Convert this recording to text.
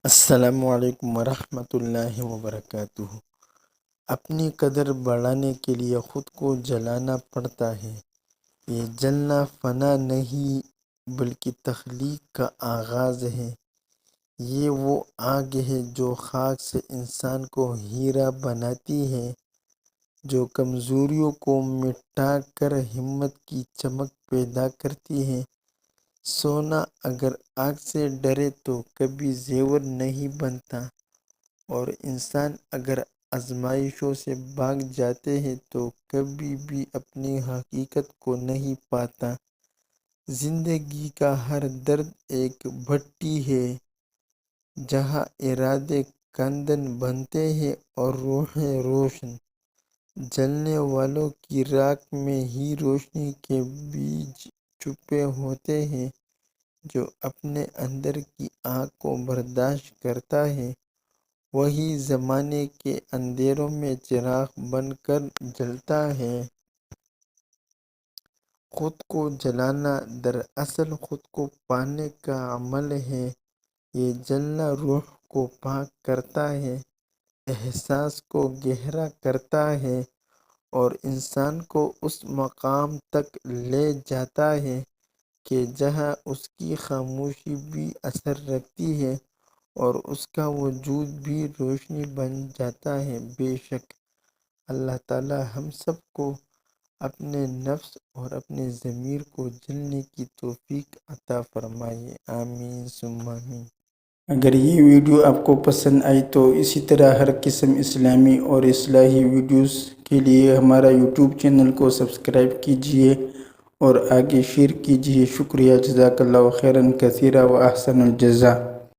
السلام علیکم ورحمۃ اللہ وبرکاتہ۔ اپنی قدر بڑھانے کے لیے خود کو جلانا پڑتا ہے۔ یہ جلنا فنا نہیں بلکہ تخلیق کا آغاز ہے۔ یہ وہ آگ ہے جو خاک سے انسان کو ہیرا بناتی ہے، جو کمزوریوں کو مٹا کر ہمت کی چمک پیدا کرتی ہے۔ سونا اگر آگ سے ڈرے تو کبھی زیور نہیں بنتا، اور انسان اگر آزمائشوں سے بھاگ جاتے ہیں تو کبھی بھی اپنی حقیقت کو نہیں پاتا۔ زندگی کا ہر درد ایک بھٹی ہے جہاں ارادے کندن بنتے ہیں اور روحیں روشن۔ جلنے والوں کی راکھ میں ہی روشنی کے بیج چھپے ہوتے ہیں۔ جو اپنے اندر کی آگ کو برداشت کرتا ہے وہی زمانے کے اندھیروں میں چراغ بن کر جلتا ہے۔ خود کو جلانا دراصل خود کو پانے کا عمل ہے۔ یہ جلنا روح کو پاک کرتا ہے، احساس کو گہرا کرتا ہے اور انسان کو اس مقام تک لے جاتا ہے کہ جہاں اس کی خاموشی بھی اثر رکھتی ہے اور اس کا وجود بھی روشنی بن جاتا ہے۔ بے شک اللہ تعالی ہم سب کو اپنے نفس اور اپنے ضمیر کو جلنے کی توفیق عطا فرمائے، آمین ثم آمین۔ اگر یہ ویڈیو آپ کو پسند آئی تو اسی طرح ہر قسم اسلامی اور اصلاحی ویڈیوز کے لیے ہمارا یوٹیوب چینل کو سبسکرائب کیجیے اور آگے شیئر کیجیے۔ شکریہ، جزاک اللہ خیرا کثیرا و احسن الجزا۔